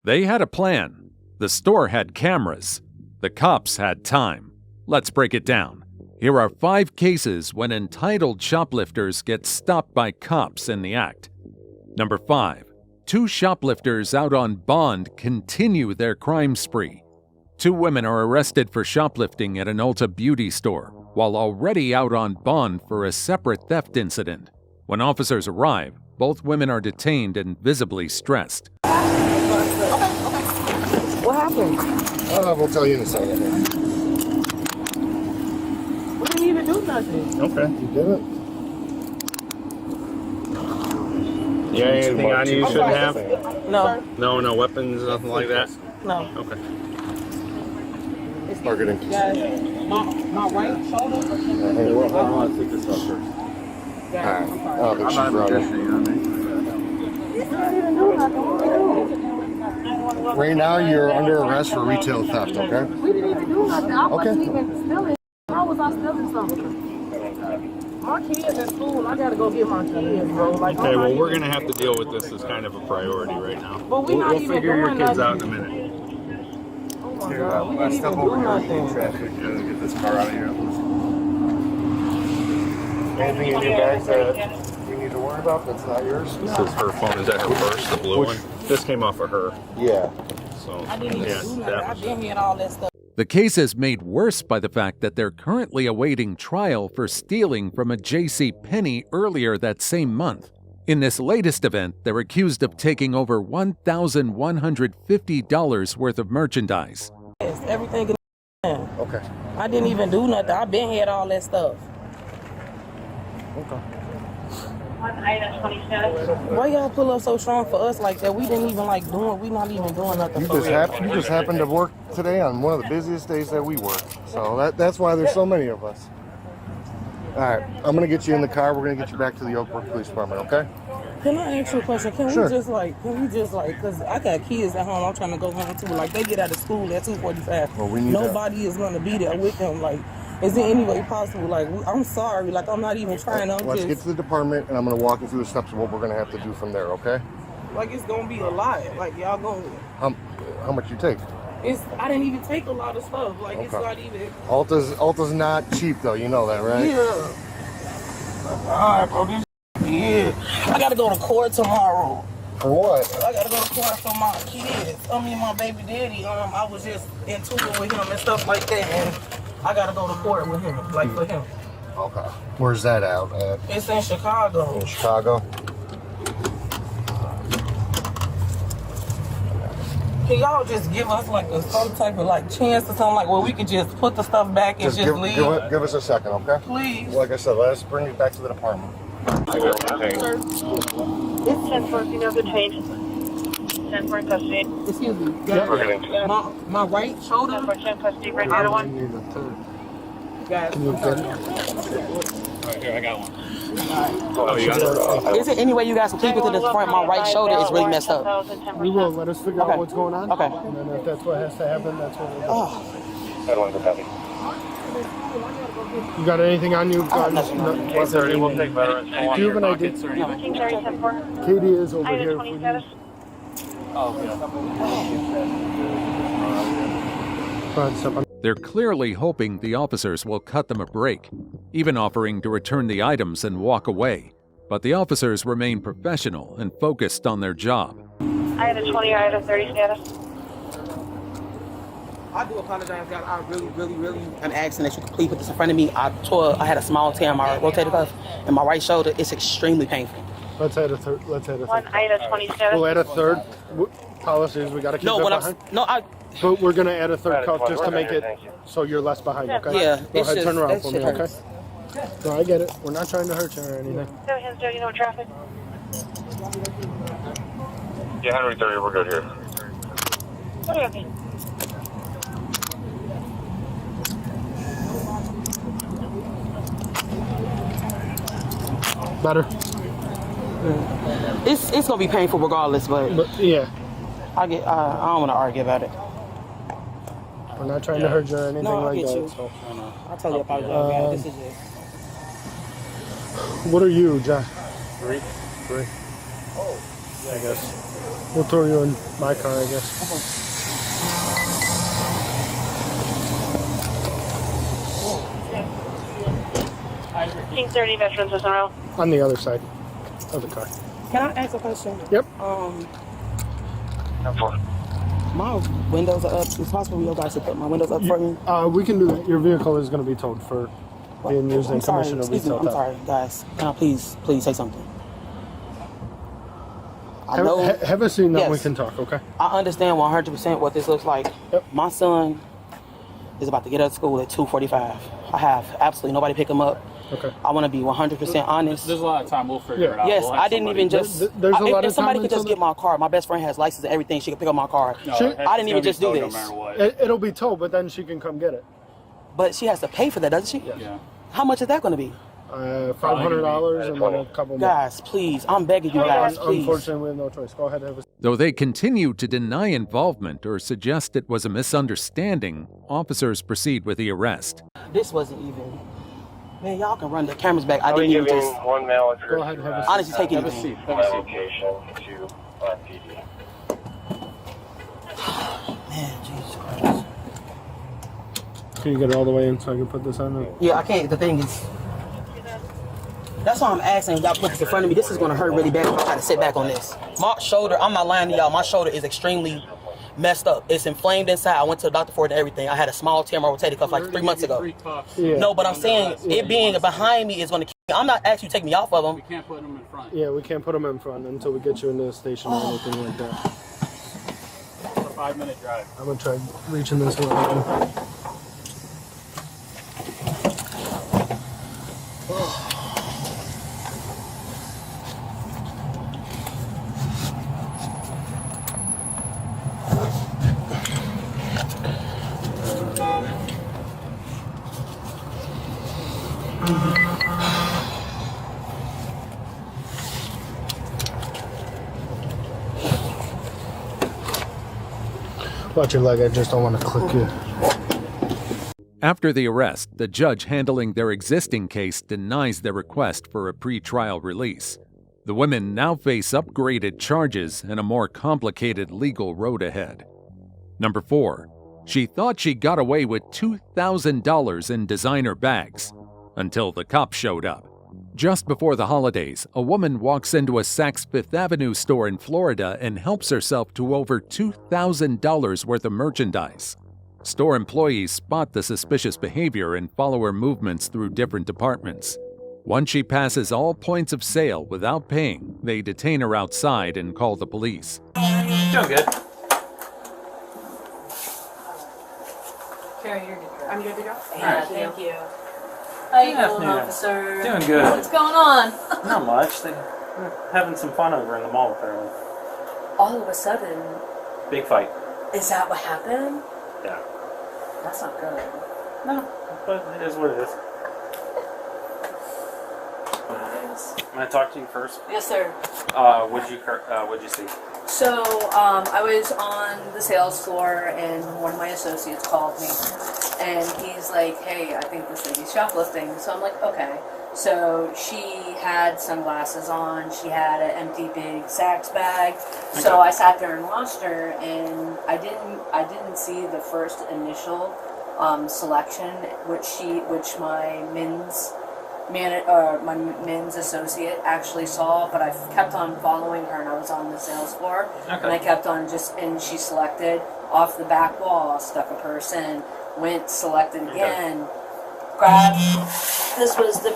They had a plan. The store had cameras. The cops had time. Let's break it down. Here are 5 cases when entitled shoplifters get stopped by cops in the act. Number 5. 2 shoplifters out on bond continue their crime spree. 2 women are arrested for shoplifting at an Ulta beauty store, while already out on bond for a separate theft incident. When officers arrive, both women are detained and visibly stressed. What happened? We'll tell you in a second. We didn't even do nothing. Okay. You did it? Yeah, anything on you shouldn't have? No. No weapons, nothing like that? No. Okay. Marketing. My right shoulder. Hey, hold on, take this off first. Alright. Oh, but she's running. Right now, you're under arrest for retail theft, okay? We didn't even do nothing. I wasn't even stealing. How was I stealing something? My kids at school, I gotta go get my kids, bro. Like, Okay, well, we're going to have to deal with this as kind of a priority right now. But we'll figure your kids out in a minute. Oh my God, we didn't even do nothing. Get this car out of here. Anything in your bags that we need to worry about that's not yours? This is her phone. Is that her purse, the blue one? This came off of her. Yeah. So, I didn't even do nothing. I've been here and all that stuff. The case is made worse by the fact that they're currently awaiting trial for stealing from a JCPenney earlier that same month. In this latest event, they're accused of taking over $1,150 worth of merchandise. Yes, everything in. Okay. I didn't even do nothing. I've been here and all that stuff. Okay. Why y'all pull up so strong for us like that? We didn't even we not even doing nothing You for real. you just happened to work today on one of the busiest days that we work. So that's why there's so many of us. All right, I'm gonna get you in the car. We're gonna get you back to the Oakbrook Police Department, okay? Can I ask you a question? Can Sure. we just because I got kids at home, I'm trying to go home too. Like, they get out of school at 2:45. Well, we need Nobody is gonna be there with them. Like, is it any way possible? Like, I'm sorry. Like, I'm not even trying. Let's get to the department, and I'm gonna walk you through the steps of what we're gonna have to do from there, okay? Like, it's gonna be a lot. Like, y'all gonna. How much you take? I didn't even take a lot of stuff. Like, it's Okay. not even. Alta's not cheap though. You know that, right? Yeah. Alright, bro. Yeah. I gotta go to court tomorrow. For what? I gotta go to court for my kids. My baby daddy. I was just in tour with him and stuff like that, and I gotta go to court with him, like for him. Okay. Where's that out at? It's in Chicago. In Chicago. Can y'all just give us some type of chance or something where we could just put the stuff back and just leave? Give us a second, okay? Please. Like I said, let's bring it back to the department. It's 10 for you know the change. 10 for custody. Excuse me. My right 10 shoulder. for 10 custody. Bring the other one. Guys. Can you get it? Right here, I got one. Is there any way you guys can keep it to the front? My right shoulder is really messed up. We will. Let us figure out what's going on. Okay. And then if that's what has to happen, that's what we'll do. Oh. You got anything on you? We'll take veterans. Do you have an ID? Katie is over Item here. 20 status. They're clearly hoping the officers will cut them a break, even offering to return the items and walk away. But the officers remain professional and focused on their job. I had a 20 or I had a 30 status. I do apologize, guys. I really am asking that you could please put this in front of me. I had a small tear in my rotator cuff and my right shoulder. It's extremely painful. Let's add a third. One item 20 status. We'll add a third. Policies, we got to keep it behind. But we're going to add a third cuff just to make it so you're less behind, okay? Yeah. Go ahead, turn around for me, okay? Hurts. No, I get it. We're not trying to hurt you or anything. No hands dirty, no traffic. Yeah, Henry 30, we're good here. Okay. Better? It's gonna be painful regardless, but yeah. I don't want to argue about it. We're not trying to hurt you or anything like that. You. So. I totally apologize. This is just. What are you, John? 3. I guess. We'll throw you in my car, I guess. King 30 Veterans is around. On the other side of the car. Can I ask a question? Yep. My windows are up. It's possible you guys to put my windows up for me. We can do that. Your vehicle is going to be towed for being used in commission of retail I'm theft. sorry, guys. Can I please say something? I Have, know. have a seat, now Yes. we can talk, okay? I understand 100% what this looks like. Yep. My son is about to get out of school at 2:45. I have absolutely nobody pick him up. Okay. I want to be 100% honest. There's a lot of time. We'll figure it out. Yes, We'll have I didn't somebody- even just. There's a lot if of somebody time could just until get my car. My best friend has license and everything. She could pick up my car. No, Sure. it's I didn't even gonna be just do towed this. No matter what. It'll be towed, but then she can come get it. But she has to pay for that, doesn't she? Yeah. How much is that going to be? $500 and then a couple more. Guys, please. I'm begging you guys, please. Unfortunately, we have no choice. Go ahead, have a seat. Though they continued to deny involvement or suggest it was a misunderstanding, officers proceed with the arrest. This wasn't even. Man, y'all can run the cameras back. I I'll be didn't even giving just. one male address. Go ahead, have a seat. Honestly, take Have a anything. seat. Have My a seat. location to PD. Man, Jesus Christ. Can you get it all the way in so I can put this on there? Yeah, I can't. The thing is. That's why I'm asking y'all put this in front of me. This is going to hurt really bad if I try to sit back on this. My shoulder, I'm not lying to y'all, my shoulder is extremely messed up. It's inflamed inside. I went to the doctor for it and everything. I had a small tear in my rotator cuff like 3 months ago. Yeah. No, but I'm saying it being behind me is going to kill me. I'm not asking you to take me off of them. We can't put them in front. Yeah, we can't put them in front until we get you into the station or anything like that. It's a 5-minute drive. I'm going to try reaching this one. Watch your leg, I just don't want to click you. After the arrest, the judge handling their existing case denies their request for a pretrial release. The women now face upgraded charges and a more complicated legal road ahead. Number 4. She thought she got away with $2,000 in designer bags until the cops showed up. Just before the holidays, a woman walks into a Saks Fifth Avenue store in Florida and helps herself to over $2,000 worth of merchandise. Store employees spot the suspicious behavior and follow her movements through different departments. Once she passes all points of sale without paying, they detain her outside and call the police. Doing good. Carrie, you're good. I'm good to go? Yeah, thank you. How you Good doing, afternoon. officer? Doing good. What's going on? Not much. They're having some fun over in the mall apparently. All of a sudden, Big fight. is that what happened? Yeah. That's not good. No, but it is what it is. Can I talk to you first? Yes, sir. What'd you see? So, I was on the sales floor and one of my associates called me and he's like, hey, I think this lady's shoplifting. So I'm like, okay. So she had sunglasses on, she had an empty big Saks bag. So I sat there and watched her and I didn't see the first initial selection which my men's associate actually saw, but I kept on following her and I was on the sales floor and I kept on and she selected off the back wall, stuck a purse in, went, selected again, grabbed, this was the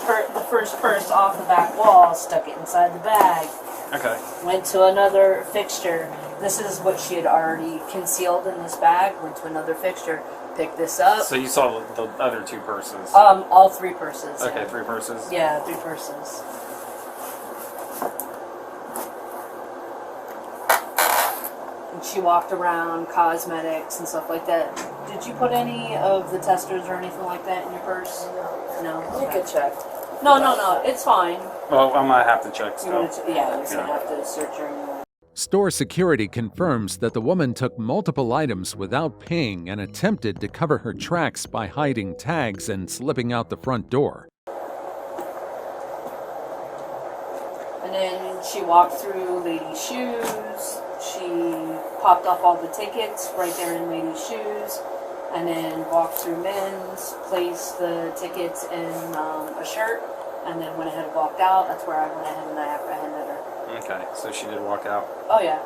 first purse off the back wall, stuck it inside the bag, went to another fixture, this is what she had already concealed in this bag, went to another fixture, picked this up. So you saw the other 2 purses? All 3 purses. Okay, yeah. 3 purses? Yeah, 3 purses. And she walked around, cosmetics and stuff like that. Did you put any of the testers or anything like that in your purse? No? You could check. No, it's fine. Well, I'm gonna have to check still. Yeah, you're gonna have to search her anyway. Store security confirms that the woman took multiple items without paying and attempted to cover her tracks by hiding tags and slipping out the front door. And then she walked through ladies' shoes, she popped off all the tickets right there in Lady's shoes, and then walked through men's, placed the tickets in a shirt, and then went ahead and walked out. That's where I went ahead and I apprehended her. Okay, so she did walk out. Oh yeah,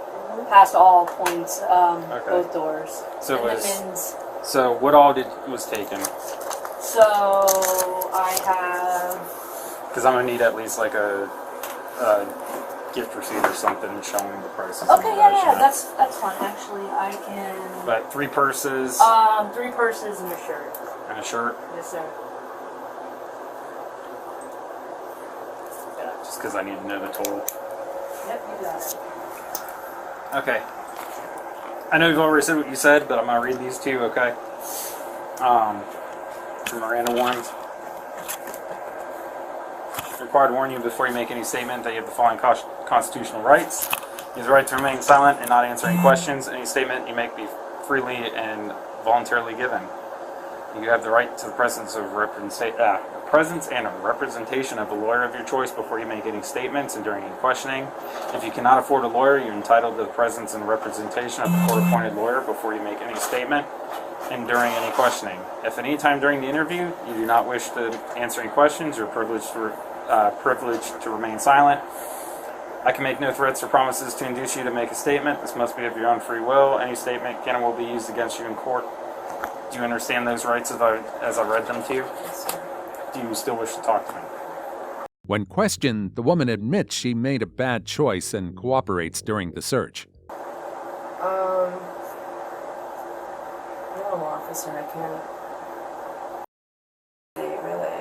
past all points, both doors. So and it was. the men's. So what all was taken? So I have. Because I'm gonna need at least like a gift receipt or something showing the prices. Okay, yeah, that's fine. Actually, I can. But 3 purses. 3 purses and a shirt. And a shirt. Yes, sir. Just because I need to know the total. Yep, you got it. Okay. I know you've already said what you said, but I'm gonna read these to you, okay? For Miranda warnings. Required to warn you before you make any statement that you have the following constitutional rights. You have the right to remain silent and not answer any questions. Any statement you make be freely and voluntarily given. You have the right to the presence and representation of a lawyer of your choice before you make any statements and during any questioning. If you cannot afford a lawyer, you're entitled to the presence and representation of a court-appointed lawyer before you make any statement and during any questioning. If at any time during the interview you do not wish to answer any questions, you're privileged to remain silent. I can make no threats or promises to induce you to make a statement. This must be of your own free will. Any statement can and will be used against you in court. Do you understand those rights as I read them to you? Yes, sir. Do you still wish to talk to me? When questioned, the woman admits she made a bad choice and cooperates during the search. No, officer, I can't. Really.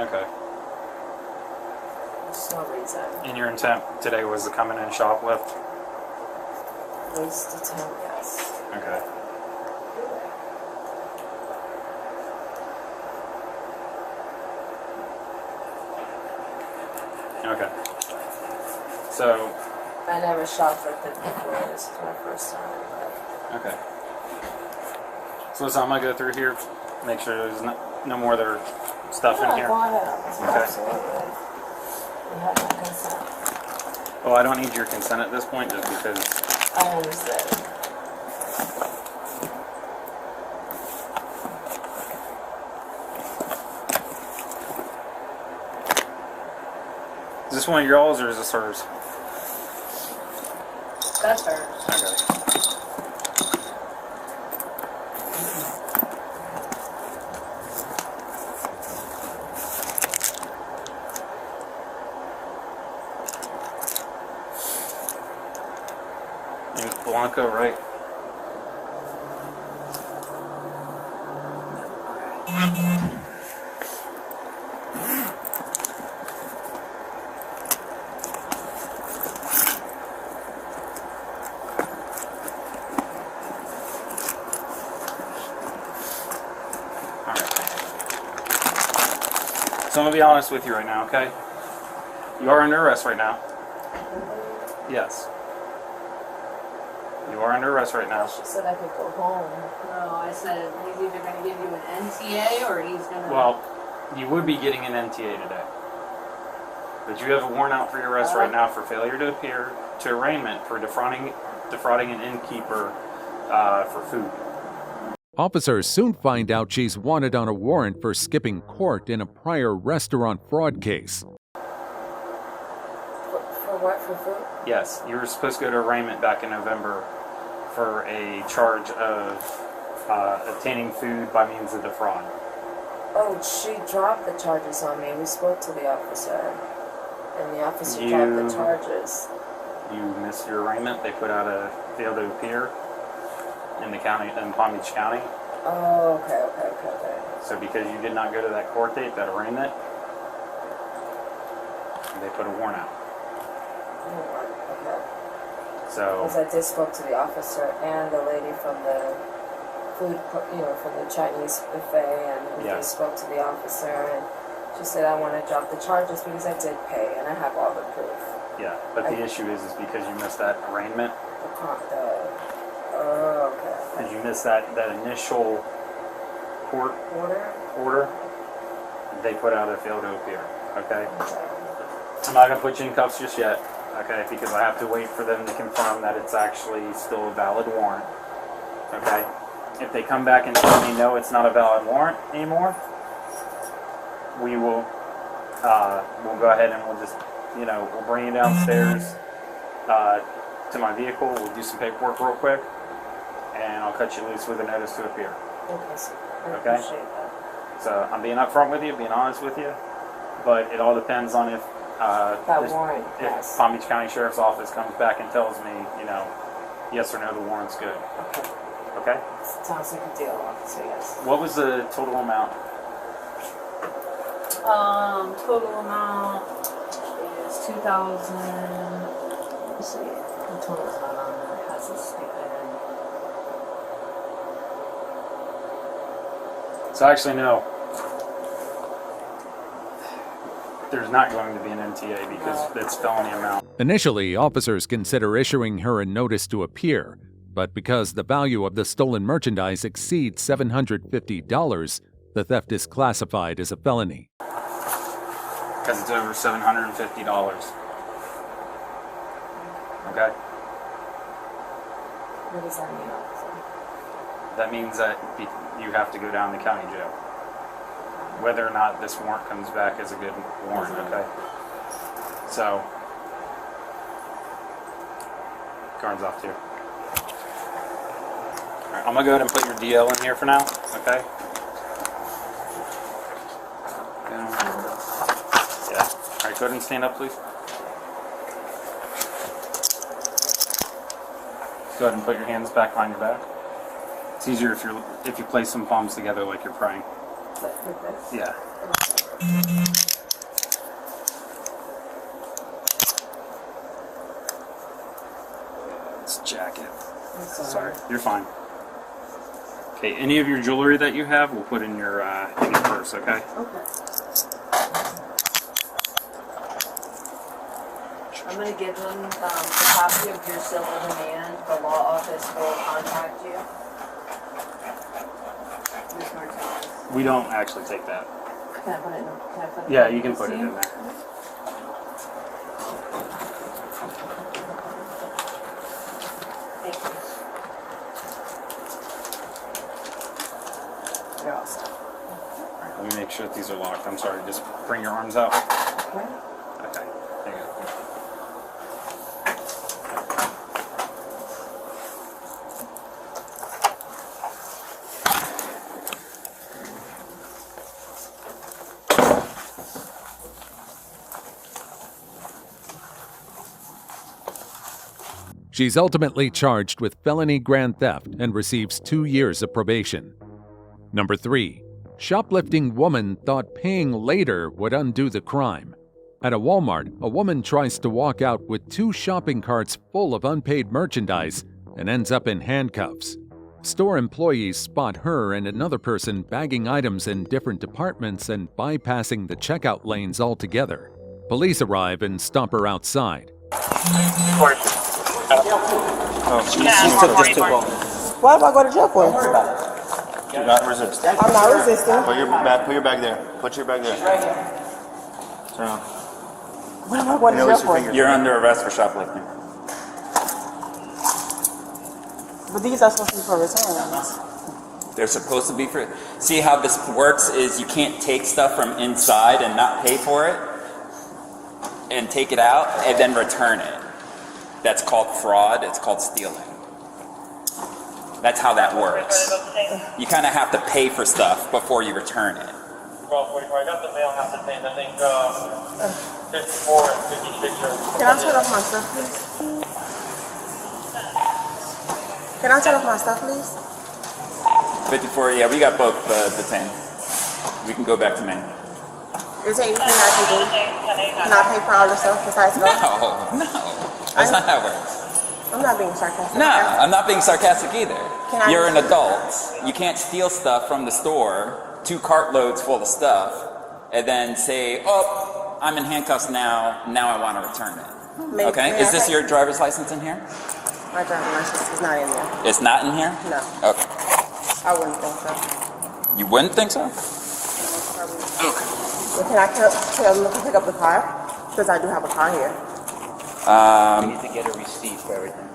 Okay. There's no reason. And your intent today was to come in and shoplift? Waste of time, yes. Okay. Okay. So. I never shoplifted before. This is my first time. Okay. So listen, I'm gonna go through here, make sure there's no more other stuff in here. Go ahead. Okay. Absolutely. You have my consent. Well, I don't need your consent at this point, just because. I understand. Is this one of y'all's or is this hers? That's her. Okay. Name's Blanco, right? So I'm going to be honest with you right now, okay? You are under arrest right now. Yes. You are under arrest right now. She said I could go home. No, I said he's either going to give you an NTA or he's going to... Well, you would be getting an NTA today. But you have a warrant out for your arrest right now for failure to appear to arraignment for defrauding an innkeeper for food. Officers soon find out she's wanted on a warrant for skipping court in a prior restaurant fraud case. For what? For food? Yes, you were supposed to go to arraignment back in November for a charge of obtaining food by means of defraud. Oh, she dropped the charges on me. We spoke to the officer, and the officer dropped the charges. You missed your arraignment. They put out a failure to appear in the county, in Palm Beach County. Oh, okay. So because you did not go to that court date, that arraignment, they put a warrant out. Okay. So. Because I did spoke to the officer and the lady from the food, from the Chinese buffet, and they spoke to the officer, and she said I want to drop the charges because I did pay and I have all the proof. Yeah, but the issue is because you missed that arraignment. Okay. And you missed that initial court order. They put out a failure to appear. Okay. I'm not gonna put you in cuffs just yet. okay, because I have to wait for them to confirm that it's actually still a valid warrant, okay? If they come back and tell me, no, it's not a valid warrant anymore, we will, we'll go ahead and we'll just, you know, we'll bring you downstairs to my vehicle, we'll do some paperwork real quick, and I'll cut you loose with a notice to appear. Okay, sir. I Okay. appreciate that. So I'm being upfront with you, being honest with you, but it all depends on if warrant, if yes. Palm Beach County Sheriff's Office comes back and tells me, you know, yes or no, the warrant's good. Okay. Okay? Sounds like a deal, officer, yes. What was the total amount? Total amount is 2,000. Let me see. The total's not on there. It has a stipend. So actually, no. There's not going to be an MTA because it's felony amount. Initially, officers consider issuing her a notice to appear, but because the value of the stolen merchandise exceeds $750, the theft is classified as a felony. Because it's over $750. Okay? What does that mean, officer? That means that you have to go down to county jail. Whether or not this warrant comes back as a good warrant, okay? So, card's off too. Alright, I'm gonna go ahead and put your DL in here for now, okay? Yeah. Alright, go ahead and stand up, please. Go ahead and put your hands back behind your back. It's easier if you place some palms together like you're praying. Like this? Yeah. It's jacket. Sorry, you're fine. Okay, any of your jewelry that you have, we'll put in your purse, okay? Okay. I'm going to give them a copy of your civil demand. The law office will contact you. Ms. Martinez. We don't actually take that. Can I put it in? Yeah, you can put it in there. Thank you. You're all set. Alright, let me make sure that these are locked. I'm sorry, just bring your arms out. Okay. Okay, there you go. She's ultimately charged with felony grand theft and receives 2 years of probation. Number 3. Shoplifting woman thought paying later would undo the crime. At a Walmart, a woman tries to walk out with 2 shopping carts full of unpaid merchandise and ends up in handcuffs. Store employees spot her and another person bagging items in different departments and bypassing the checkout lanes altogether. Police arrive and stop her outside. She took this too long. Why do I go to jail for? Do not resist. I'm not resisting. Put your bag there. Put your bag there. Turn around. What am I going to jail for? You're under arrest for shoplifting. But these are supposed to be for returns. They're supposed to be for... See how this works is you can't take stuff from inside and not pay for it and take it out and then return it. That's called fraud. It's called stealing. That's how that works. You kind of have to pay for stuff before you return it. Well, I got the mail half the thing. I think 54 and 56 are... Can I turn off my stuff, please? Can I turn off my stuff, please? 54, yeah, we got both detained. We can go back to Maine. Is there anything I can do? Can I pay for all the stuff besides go? No. That's not how it works. I'm not being sarcastic. No, I'm not being sarcastic either. You're an just- adult. You can't steal stuff from the store, 2 cartloads full of stuff, and then say, oh, I'm in handcuffs now I want to return it. Okay? Is this your driver's license in here? My driver's license is not in there. It's not in here? No. Okay. I wouldn't think so. You wouldn't think so? Well, can I tell them to pick up the car? Because I do have a car here. We need to get a receipt for everything.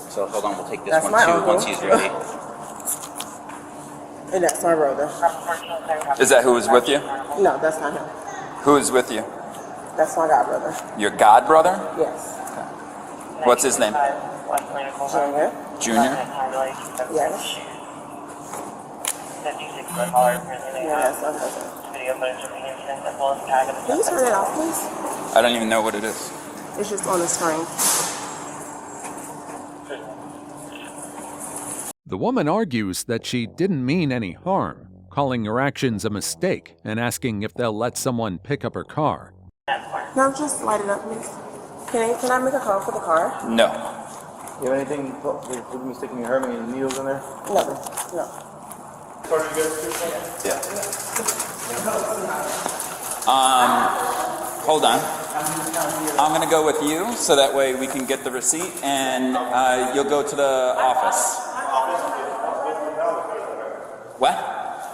So hold on, we'll take this That's one my too uncle. once he's ready. And that's my brother. Is that who was with you? No, that's not him. Who is with you? That's my god brother. Your god brother? Yes. What's his name? Junior. Junior? Yes. Yeah, that's my brother. Can you turn it off, please? I don't even know what it is. It's just on the screen. The woman argues that she didn't mean any harm, calling her actions a mistake and asking if they'll let someone pick up her car. No, just light it up, please. Can I make a call for the car? No. You have anything with me sticking your herming and needles in there? No. Yeah. Hold on. I'm gonna go with you so that way we can get the receipt and you'll go to the office. What?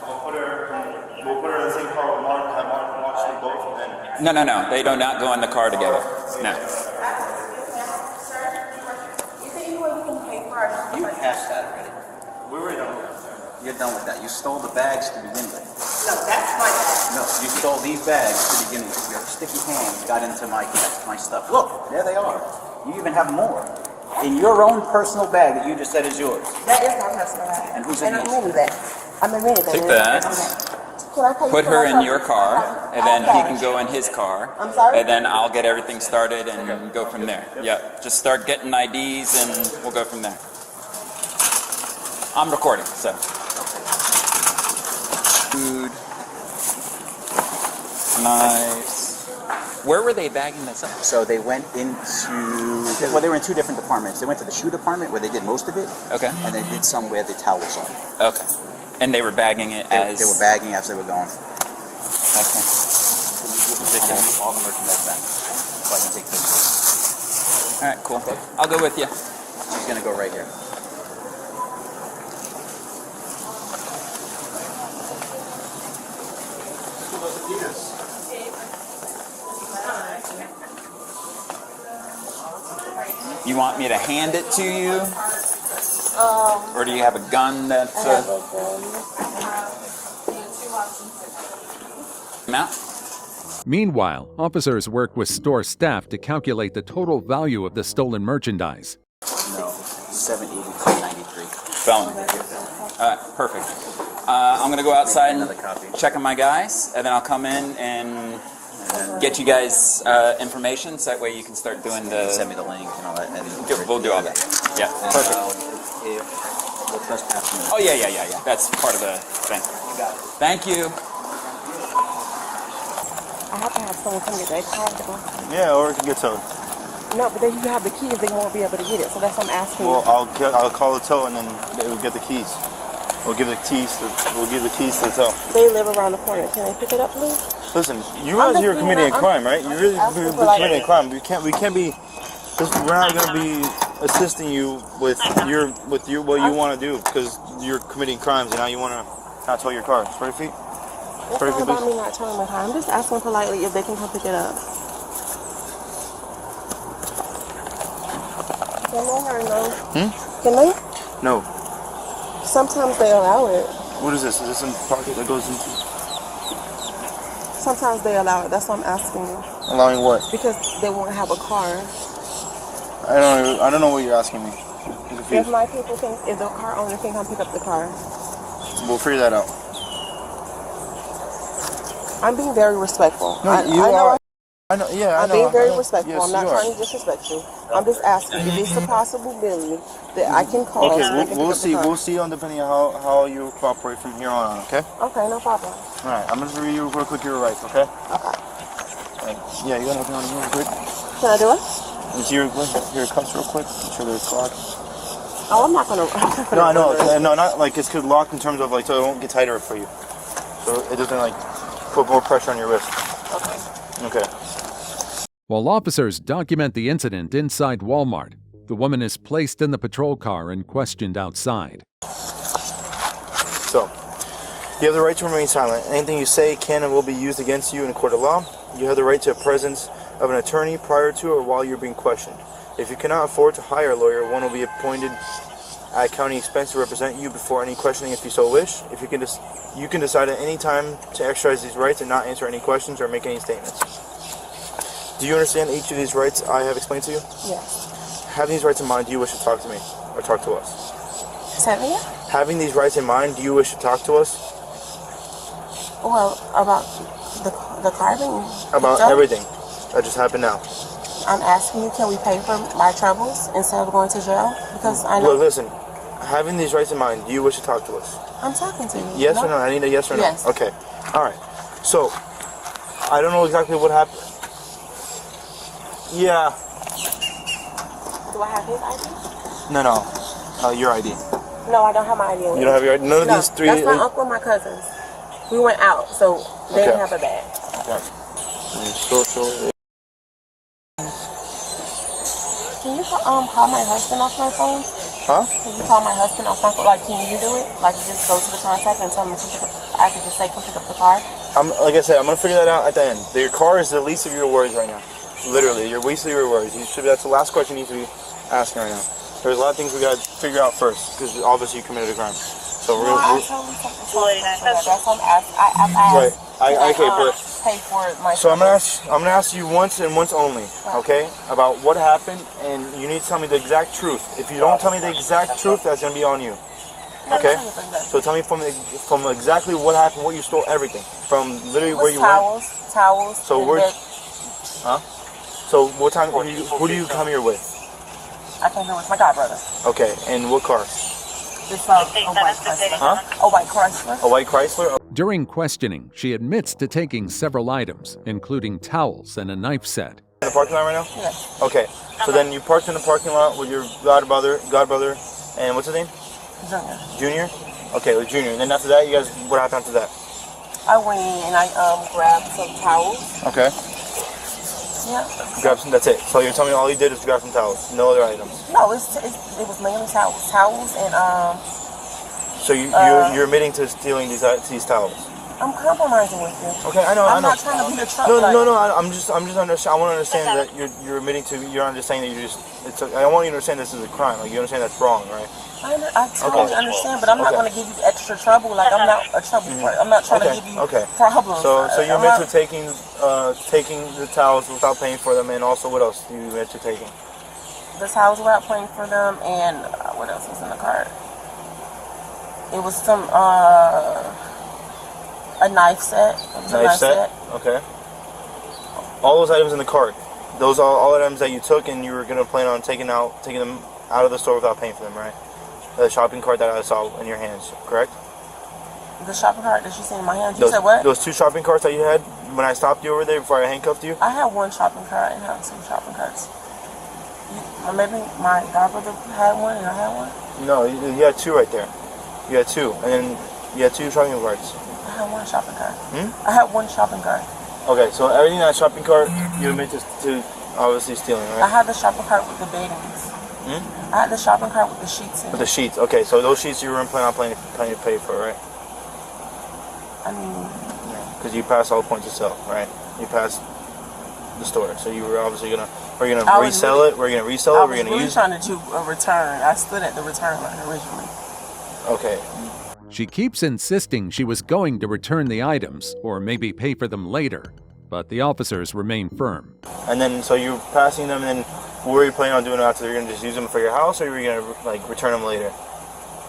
We'll put her in the same car with Mark, have Mark watch them both, and then... No. They do not go in the car together. No. You passed that already. We were done with that. You're done with that. You stole the bags to begin with. No, that's my bag. No, you stole these bags to begin with. Your sticky hands got into my stuff. Look, there they are. You even have more. In your own personal bag that you just said is yours. That is my personal bag. And who's in I'm yours? reading that. I'm reading that. Take that. Put her in your car, and then he can go in his car. I'm sorry? And then I'll get everything started and go from there. Yeah, just start getting IDs and we'll go from there. I'm recording, so. Food. Nice. Where were they bagging this up? So they went into, well, they were in two different departments. They went to the shoe department where they did most of it. Okay. And they did some where the towels are. Okay. And they were bagging it as... They were bagging as they were going. Okay. All the merchandise back. So I can take this. All right, cool. I'll go with you. She's going to go right here. You want me to hand it to you? Or do you have a gun that's... Mount? Meanwhile, officers work with store staff to calculate the total value of the stolen merchandise. No, 782.93. Felony. All right, perfect. I'm going to go outside and check on my guys, and then I'll come in and get you guys information, so that way you can start doing the... Send me the link and all that. And we'll do all that. Yeah, perfect. Oh, yeah. That's part of the thing. You got it. Thank you. I have to have someone come get that car. Yeah, or it can get towed. No, but then you have the keys, they won't be able to get it. So that's what I'm asking. Well, I'll call the tow and then they will get the keys. We'll give the keys to the tow. They live around the corner. Can they pick it up, please? Listen, you realize you're committing a crime, right? You're really committing a crime. We can't be. We're not going to be assisting you with what you want to do because you're committing crimes and now you want to not tow your car. Swear to feet. It's not about me not towing my car. I'm just asking politely if they can come pick it up. Can they or no? Can they? No. Sometimes they allow it. What is this? Is this a pocket that goes into? Sometimes they allow it. That's what I'm asking you. Allowing what? Because they won't have a car. I don't know what you're asking me. If my people can, if the car owner can come pick up the car. We'll figure that out. I'm being very respectful. No, I know. I'm being very respectful. Yes, I'm not trying to disrespect you. I'm just asking if it's a possibility that I can call. Okay, we'll see. We'll see on depending on how you cooperate from here on. Okay. Okay, no problem. All right, I'm gonna read you real quick your rights. Okay. Okay. Yeah, you gotta help me on real quick. Can I do it? Is your cuffs real quick? Make sure they're locked. Oh, I'm not gonna. No, I know. No, not like it's locked in terms of like so it won't get tighter for you. So it doesn't like put more pressure on your wrist. Okay. Okay. While officers document the incident inside Walmart, the woman is placed in the patrol car and questioned outside. So, you have the right to remain silent. Anything you say can and will be used against you in a court of law. You have the right to a presence of an attorney prior to or while you're being questioned. If you cannot afford to hire a lawyer, one will be appointed at county expense to represent you before any questioning if you so wish. If you can decide at any time to exercise these rights and not answer any questions or make any statements. Do you understand each of these rights I have explained to you? Yes. Having these rights in mind, do you wish to talk to me or talk to us? Say that again? Having these rights in mind, do you wish to talk to us? Well, about the carving? About everything that just happened now. I'm asking you, can we pay for my troubles instead of going to jail? Because I know... Well, listen, having these rights in mind, do you wish to talk to us? I'm talking to you. Yes or no? I need a yes or no. Yes. Okay. All right. So, I don't know exactly what happened. Yeah. Do I have his ID? No. Your ID. No, I don't have my ID. You don't have your ID? None of these three... That's my uncle and my cousins. We went out, so they didn't have a bag. Okay. Social... Can you call my husband off my phone? Huh? Can you call my husband off my phone? Like, can you do it? Like, just go to the contact and tell him I can just say, come pick up the car? Like I said, I'm going to figure that out at the end. Your car is the least of your worries right now. Literally, your least of your worries. That's the last question you need to be asking right now. There's a lot of things we got to figure out first, because obviously you committed a crime. So we're going to... Right. Okay, but... Pay for my so I'm gonna ask you once and once only, okay, about what happened, and you need to tell me the exact truth. If you don't tell me the exact truth, that's gonna be on you. Okay? So tell me from exactly what happened, what you stole, everything, from literally where you went. Towels. So So what time? Who do you come here with? I came here with my godbrother. Okay, and what car? It's a white Chrysler. Huh? A white Chrysler. A white Chrysler? During questioning, she admits to taking several items, including towels and a knife set. In the parking lot right now? Yes. Okay, so then you parked in the parking lot with your godbrother, and what's his name? Junior? Okay, with Junior. And then after that, what happened after that? I went in and I grabbed some towels. Okay. Yeah. That's it. So you're telling me all you did was grab some towels, no other items? No, it was mainly towels. Towels and So you're admitting to stealing these towels? I'm compromising with you. Okay, I know. I'm not trying to be the trouble. No. I'm just understand. I want to understand that you're admitting to. You're just saying that you just. I want you to understand this is a crime. Like you understand that's wrong, right? I totally understand, but I'm not going to give you extra trouble. Like I'm not a trouble. I'm not trying to give you problems. So you admit to taking the towels without paying for them, and also what else do you admit to taking? The towels without paying for them, and what else was in the cart? It was some a knife set. Knife set. Okay. All those items in the cart. Those are all items that you took, and you were gonna plan on taking them out of the store without paying for them, right? The shopping cart that I saw in your hands, correct? The shopping cart that you see in my hands. You said what? Those two shopping carts that you had when I stopped you over there before I handcuffed you. I had one shopping cart and I had two shopping carts. Maybe my godbrother had one and I had one. No, you had two right there. You had two, and then you had two shopping carts. I had one shopping cart. I had one shopping cart. Okay, so everything in that shopping cart you admit to obviously stealing, right? I had the shopping cart with the beddings. I had the shopping cart with the sheets in it. With the sheets, okay. So those sheets you weren't planning to pay for, right? I mean, because you passed all points of sale, right? You passed the store, so you were obviously gonna. We're gonna resell it. We're gonna resell it. We're gonna use. I was really trying to do a return. I stood at the return line originally. Okay. She keeps insisting she was going to return the items, or maybe pay for them later, but the officers remain firm. And then, so you're passing them, and then what were you planning on doing after? You're gonna just use them for your house, or were you gonna return them later,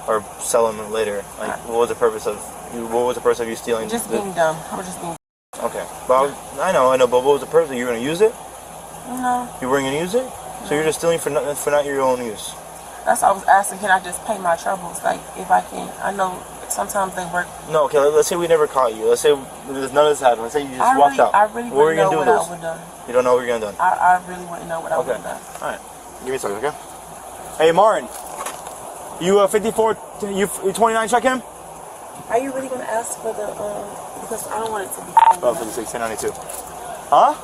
or sell them later? Like, what was the purpose of you stealing? Just being dumb. I was just being. Okay, well, I know, but what was the purpose? You were gonna use it? No. You weren't gonna use it? So you're just stealing for not your own use? That's what I was asking. Can I just pay my troubles? Like, if I can. I know sometimes they work. No, okay, let's say we never caught you. Let's say none of this happened. Let's say you just walked out. I really wouldn't know what I would have done. You don't know what you're gonna do? I really wouldn't know what I would have done. Alright. Give me a second, okay? Hey, Martin. You 54, you 29 check him? Are you really gonna ask for the, because I don't want it to be. Oh, for the 1692. Huh?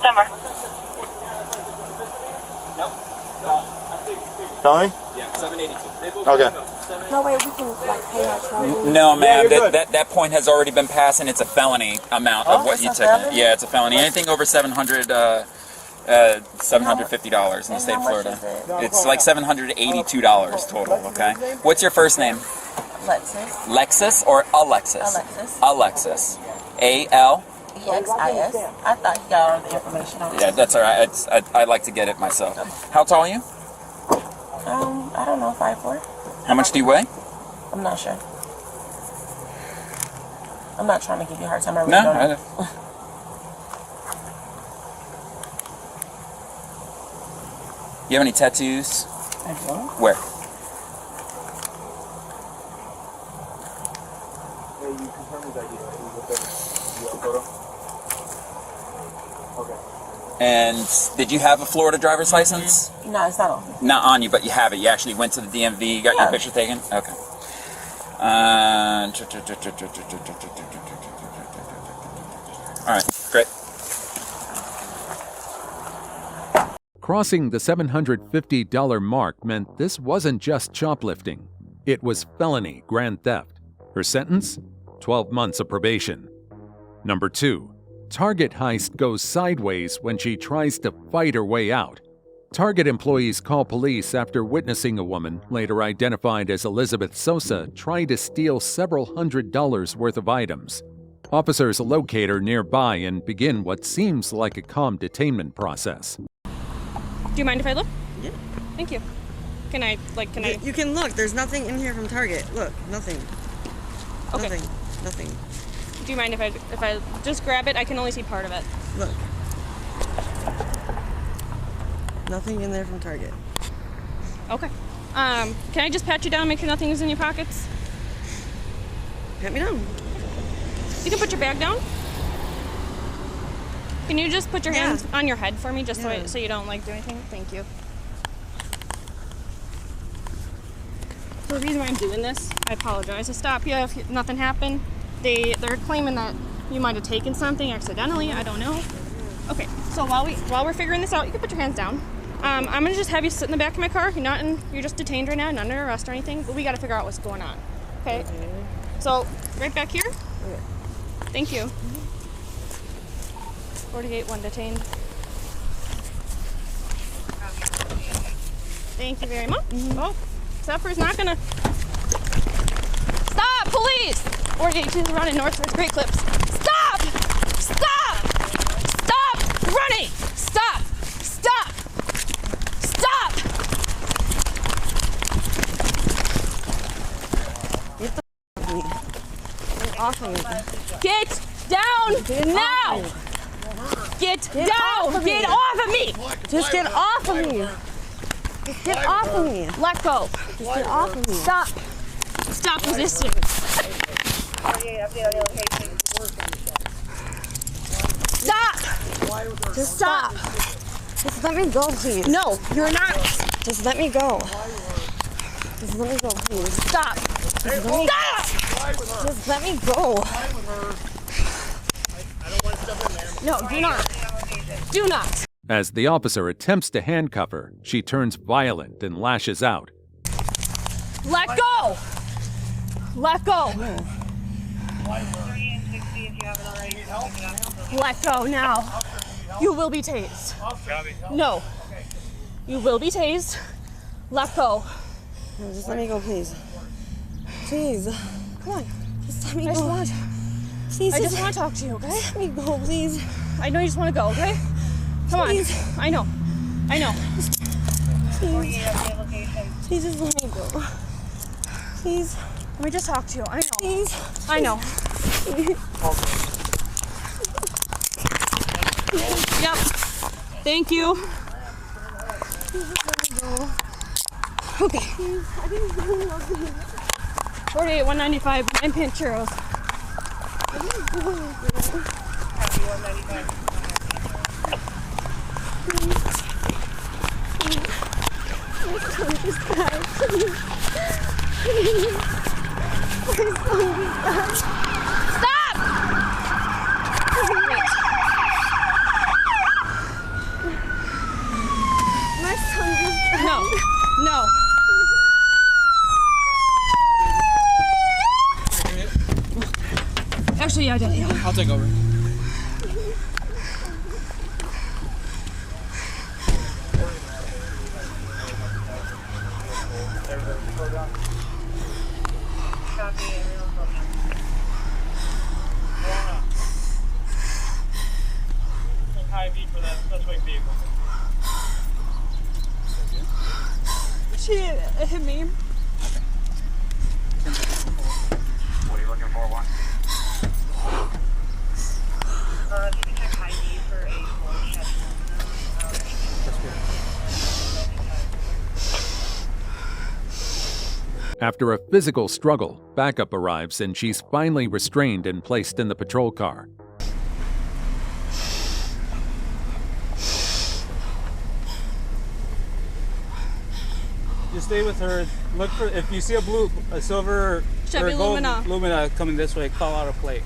Summer. Tell me? Yeah, 782. Okay. No way we can like pay our charges. No, ma'am. That point has already been passed, and it's a felony amount of what you took. Yeah, it's a felony. Anything over $750 in the state of Florida. It's like $782 total. Okay. What's your first name? Lexus. Lexus or Alexis? Alexis. Alexis. A-L. E-X-I-S. I thought he got all the information on it. Yeah, that's all right. I like to get it myself. How tall are you? I don't know, 5'4". How much do you weigh? I'm not sure. I'm not trying to give you a hard time. I really No, don't I know. You have any tattoos? I do. Where? And did you have a Florida driver's license? No, it's not on. Not on you, but you have it. You actually went to the DMV, got your picture taken? Okay. Alright, great. Crossing the $750 mark meant this wasn't just shoplifting. It was felony grand theft. Her sentence? 12 months of probation. Number 2. Target heist goes sideways when she tries to fight her way out. Target employees call police after witnessing a woman, later identified as Elizabeth Sosa, try to steal several $100s worth of items. Officers locate her nearby and begin what seems like a calm detainment process. Do you mind if I look? Yeah. Thank you. Can I? You can look. There's nothing in here from Target. Look, nothing. Okay. Nothing. Do you mind if I just grab it? I can only see part of it. Look. Nothing in there from Target. Okay. Can I just pat you down, make sure nothing is in your pockets? Pat me down. You can put your bag down. Can you just put your hands on your head for me, just so you don't do anything? Thank you. So the reason why I'm doing this, I apologize to stop you if nothing happened. They're claiming that you might have taken something accidentally. I don't know. Okay, so while we're figuring this out, you can put your hands down. I'm gonna just have you sit in the back of my car. You're just detained right now, not under arrest or anything. But we got to figure out what's going on. Okay. So right back here. Okay. Thank you. 48, 1 detained. Thank you very much. Oh, Zephyr's not gonna stop. Police. 48, she's running north towards Great Clips. Stop! Stop! Stop running! Stop! Stop! Stop! Get off of me. Get down now! Get down! Get off of me! Just get off of me! Just get off of me! Let go! Just get off of me! Stop! Stop resisting! Stop! Just stop! Just let me go, please. No, you're not. Just let me go. Just let me go, please. Stop! Stop! Just let me go. No, do not. Do not. As the officer attempts to handcuff her, she turns violent and lashes out. Let go! Let go! Let go now. You will be tased. No. You will be tased. Let go. No, just let me go, please. Please. Come on. Just let me go. I just want to talk to you, okay? Let me go, please. I know you just want to go, okay? Come on. I know. Please. Please just let me go. Please. Let me just talk to you. I know. Please. I know. Yep. Thank you. Okay. 48, 195, 9 pin churros. Stop! Wait. My son just died. No. show you identity. I'll take over. She hit me. What are you looking for, one? If you can check ID for a full check. After a physical struggle, backup arrives and she's finally restrained and placed in the patrol car. Just stay with her. Look for, if you see a silver Chevy or gold Lumina. Lumina coming this way, call out a plate.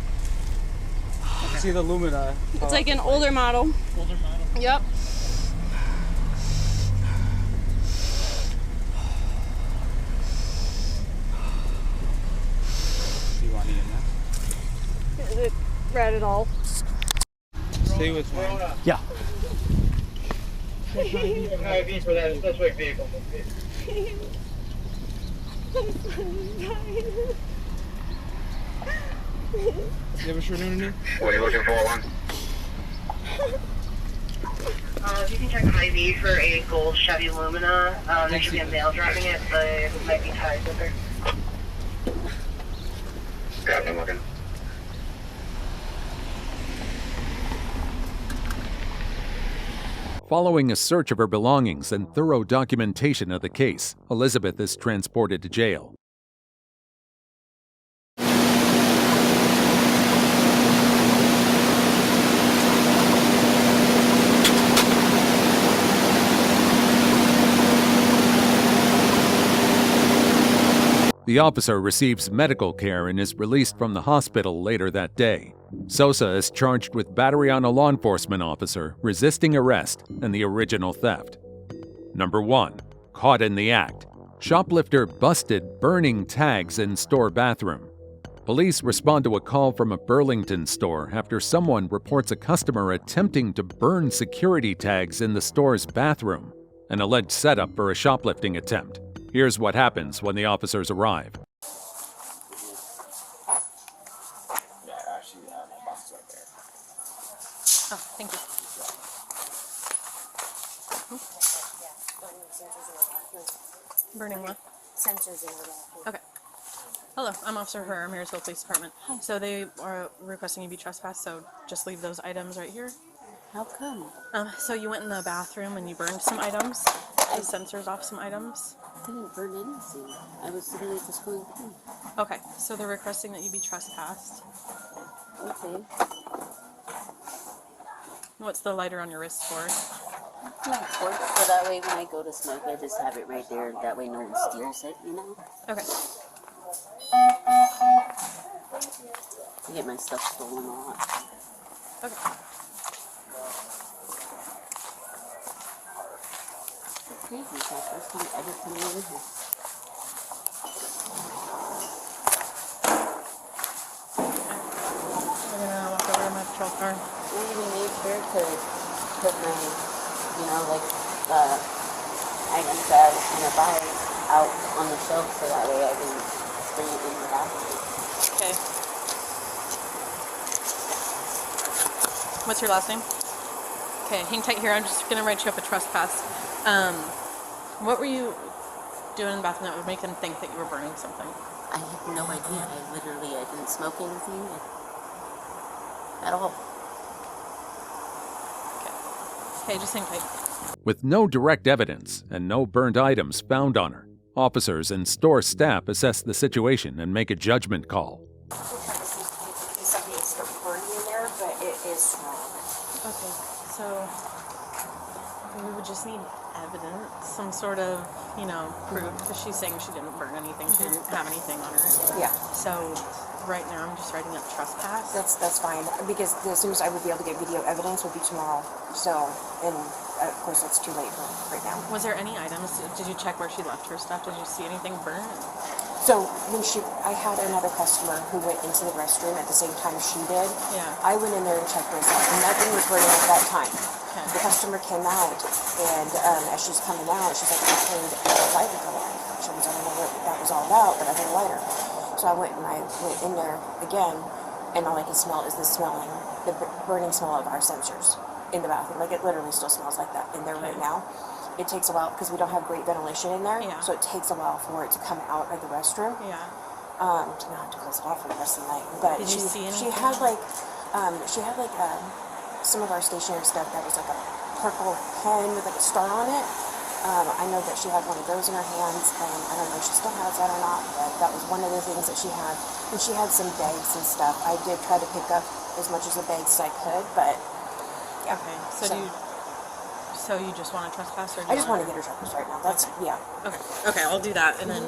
If you see the Lumina. It's like an older model. Older model. Yep. Do you want to in Is it red at all? that? Stay with me. Yeah. ID for that suspect vehicle. You have a shirt underneath? What are you looking for, one? If you can check ID for a gold Chevy Lumina, there should be a male driving it, but it might be tied with her. Got him looking. Following a search of her belongings and thorough documentation of the case, Elizabeth is transported to jail. The officer receives medical care and is released from the hospital later that day. Sosa is charged with battery on a law enforcement officer, resisting arrest, and the original theft. Number 1. Caught in the act. Shoplifter busted burning tags in store bathroom. Police respond to a call from a Burlington store after someone reports a customer attempting to burn security tags in the store's bathroom, an alleged setup for a shoplifting attempt. Here's what happens when the officers arrive. Oh, thank you. Burning what? Sensors in the bathroom. Okay. Hello, I'm Officer Herr, Marysville Police Department. Hi. So they are requesting you be trespassed, so just leave those items right here. How come? So you went in the bathroom and you burned some items, the sensors off some items. I didn't burn anything. I was literally just going through. Okay, so they're requesting that you be trespassed. Okay. What's the lighter on your wrist for? Yeah, of course. So that way when I go to smoke, I just have it right there. That way no one steers it, you know? Okay. To get my stuff stolen a lot. Okay. Crazy, it's my first time ever coming over here. We're gonna walk over to my patrol car. I even made sure to put my, you know, like, items that I was gonna buy out on the shelf so that way I didn't bring it in the bathroom. Okay. What's your last name? Okay, hang tight here. I'm just gonna write you up a trespass. What were you doing in the bathroom that would make them think that you were burning something? I have no idea. I didn't smoke anything at all. Okay, just hang tight. With no direct evidence and no burnt items found on her, officers and store staff assess the situation and make a judgment call. Something is burning in there, but it is strong. Okay, so we would just need evidence, some sort of, you know, proof, because she's saying she didn't burn anything, she didn't have anything on her. Yeah. So right now I'm just writing up trespass. That's fine, because as soon as I would be able to get video evidence would be tomorrow. So, and of course that's too late for right now. Was there any items, did you check where she left her stuff? Did you see anything burnt? So when I had another customer who went into the restroom at the same time she did. Yeah. I went in there and checked myself, and nothing was burning at that time. Okay. The customer came out, and as she's coming out, she's like, I heard a lighter go on. She was, I don't know what that was all about, but I heard a lighter. So I went in there again, and all I can smell is the burning smell of our sensors in the bathroom. Like, it literally still smells like that in there right now. It takes a while because we don't have great ventilation in there, so it takes a while for it to come out of the restroom. Yeah. Now I have to close it off for the rest of the night. But Did you see anything? she had some of our stationary stuff that was like a purple pen with like a star on it. I know that she had one of those in her hands, and I don't know if she still has that or not, but that was one of the things that she had. And she had some bags and stuff. I did try to pick up as much of the bags as I could, but yeah. Okay, so you just want to trespass, or I just want to get her trespass right now. That's yeah. Okay, I'll do that, and then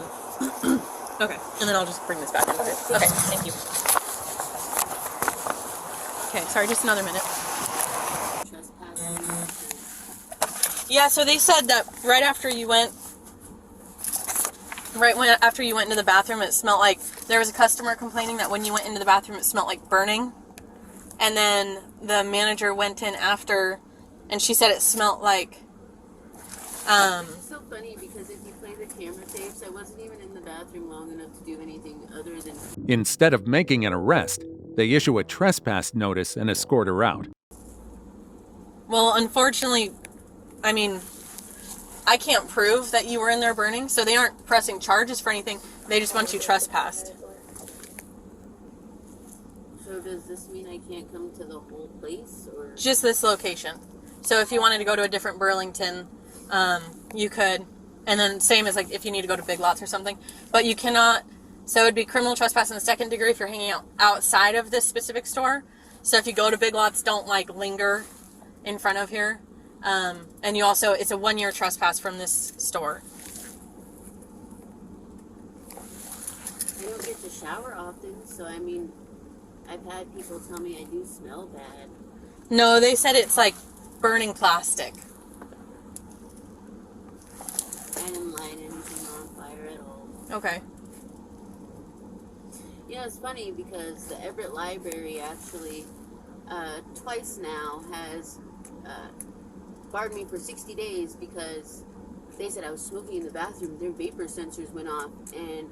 okay, and then I'll just bring this back in. Okay, thank you. Okay, sorry, just another minute. Yeah, so they said that right after you went into the bathroom, it smelled like there was a customer complaining that when you went into the bathroom, it smelled like burning, and then the manager went in after. And she said it smelled like, It's so funny because if you play the camera tapes, I wasn't even in the bathroom long enough to do anything other than... Instead of making an arrest, they issue a trespass notice and escort her out. Well, unfortunately, I mean, I can't prove that you were in there burning, so they aren't pressing charges for anything. They just want you trespassed. So does this mean I can't come to the whole place, or...? Just this location. So if you wanted to go to a different Burlington, you could. And then same as like if you need to go to Big Lots or something. But you cannot. So it would be criminal trespass in the second degree if you're hanging out outside of this specific store. So if you go to Big Lots, don't like linger in front of here. And you also, it's a 1-year trespass from this store. I don't get to shower often, so I mean, I've had people tell me I do smell bad. No, they said it's like burning plastic. I didn't light anything on fire at all. Okay. You know, it's funny because the Everett Library actually twice now has barred me for 60 days because they said I was smoking in the bathroom. Their vapor sensors went off, and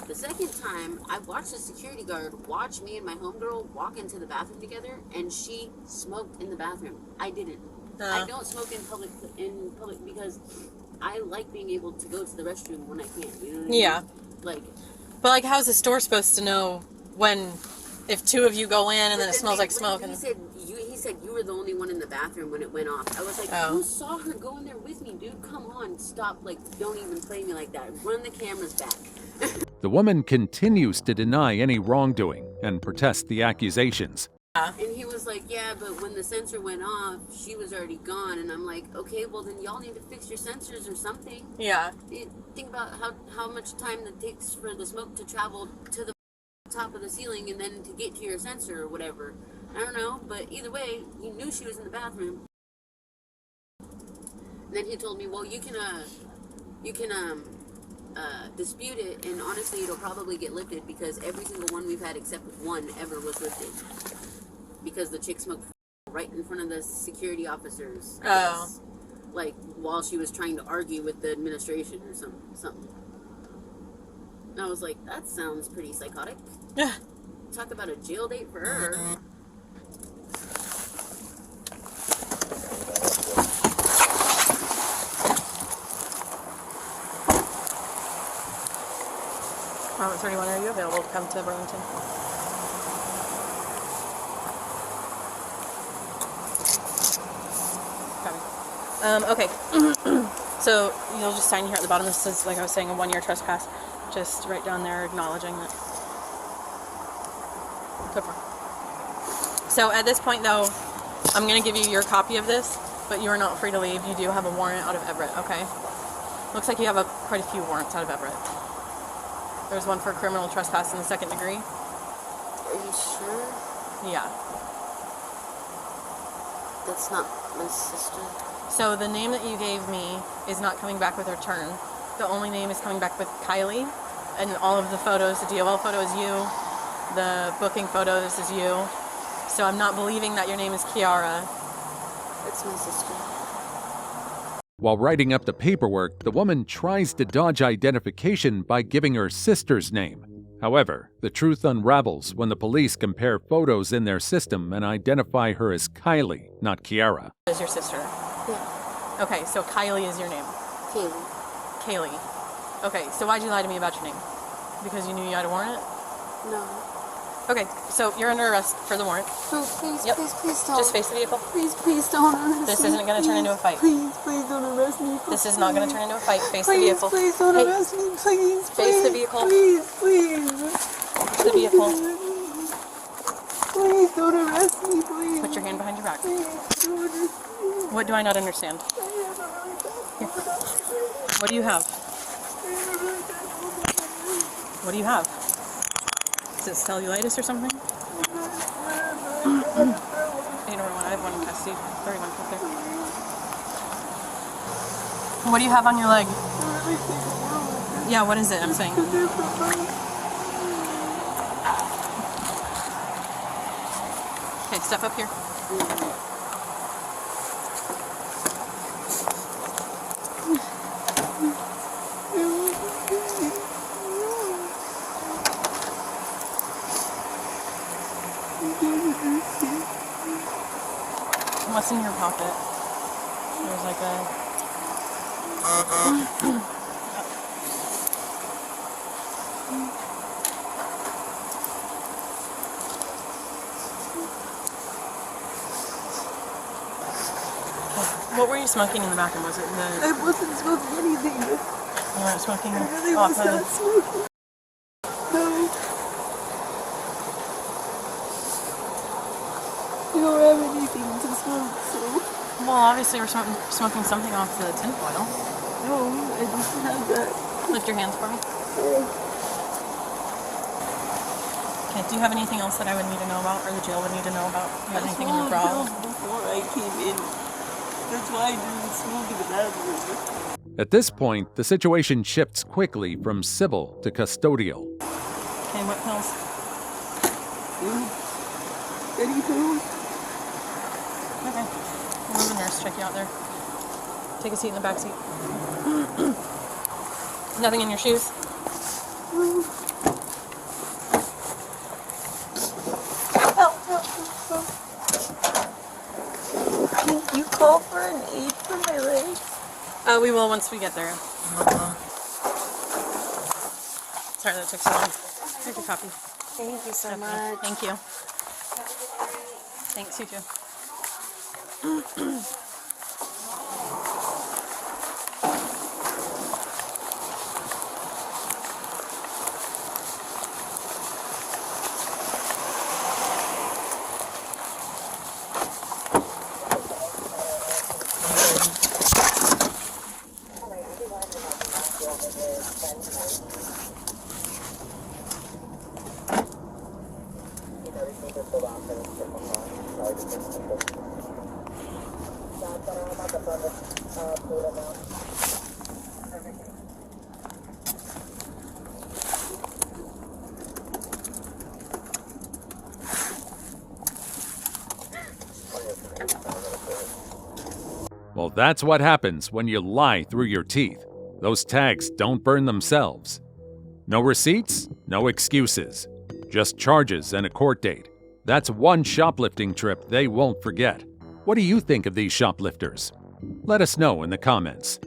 the second time I watched the security guard watch me and my homegirl walk into the bathroom together, and she smoked in the bathroom. I didn't. I don't smoke in public because I like being able to go to the restroom when I can. You know what I mean? Yeah. Like, but like, how's the store supposed to know when, if two of you go in and then it smells like smoke? He said you were the only one in the bathroom when it went off. I was like, who saw her go in there with me, dude? Come on, stop! Like, don't even play me like that. Run the cameras back. The woman continues to deny any wrongdoing and protest the accusations. And he was like, yeah, but when the sensor went off, she was already gone. And I'm like, okay, well then y'all need to fix your sensors or something. Yeah. Think about how much time it takes for the smoke to travel to the top of the ceiling and then to get to your sensor or whatever. I don't know, but either way, he knew she was in the bathroom. And then he told me, well, you can dispute it, and honestly, it'll probably get lifted because every single one we've had except one ever was lifted. Because the chick smoked right in front of the security officers. I guess, like, while she was trying to argue with the administration or something. And I was like, that sounds pretty psychotic. Talk about a jail date for her. Robert 31, are you available to come to Burlington? Okay. So you'll just sign here at the bottom. This is, like I was saying, a 1-year trespass. Just right down there acknowledging that. Go for it. So at this point, though, I'm going to give you your copy of this, but you are not free to leave. You do have a warrant out of Everett, okay? Looks like you have quite a few warrants out of Everett. There's one for criminal trespass in the second degree. Are you sure? Yeah. That's not my sister. So the name that you gave me is not coming back with return. The only name is coming back with Kylie. And all of the photos, the DOL photo is you, the booking photos is you. So I'm not believing that your name is Kiara. It's my sister. While writing up the paperwork, the woman tries to dodge identification by giving her sister's name. However, the truth unravels when the police compare photos in their system and identify her as Kylie, not Kiara. Is your sister? Yeah. Okay, so Kylie is your name. Kaylee. Kaylee. Okay, so why'd you lie to me about your name? Because you knew you had a warrant? No. Okay, so you're under arrest for the warrant. No, please, Yep. please don't. Just face the vehicle. Please don't arrest me. This isn't going to turn into a fight. Please don't arrest me. This is not going to turn into a fight. Face the vehicle. Please don't Hey, arrest me. Please. Face the vehicle. Please. Face the vehicle. Please don't arrest me, please. Put your hand behind your back. Please don't arrest me. What do I not understand? Here. What do you have? What do you have? Is it cellulitis or something? 801, I have one in custody. 31 up there. What do you have on your leg? Yeah, what is it? I'm saying. Okay, step up here. What's in your pocket? There's like a... What were you smoking in the bathroom? Was it the... I wasn't smoking anything. You weren't smoking? I really was not smoking. No. You don't have anything to smoke, so... Well, obviously we're smoking something off the tinfoil. No, I didn't have that. Lift your hands for me. Okay, do you have anything else that I would need to know about, or the jail would need to know about? Do you have anything in your bra? Before I came in. That's why I didn't smoke in the bathroom. At this point, the situation shifts quickly from civil to custodial. Okay, what pills? Any pills? Okay. We'll have a nurse check you out there. Take a seat in the back seat. Nothing in your shoes? Can you call for an aid for my leg? We will once we get there. Sorry that took so long. Here's your copy. Thank you so much. Thank you. Thanks, you too. Well, that's what happens when you lie through your teeth. Those tags don't burn themselves. No receipts, no excuses. Just charges and a court date. That's one shoplifting trip they won't forget. What do you think of these shoplifters? Let us know in the comments.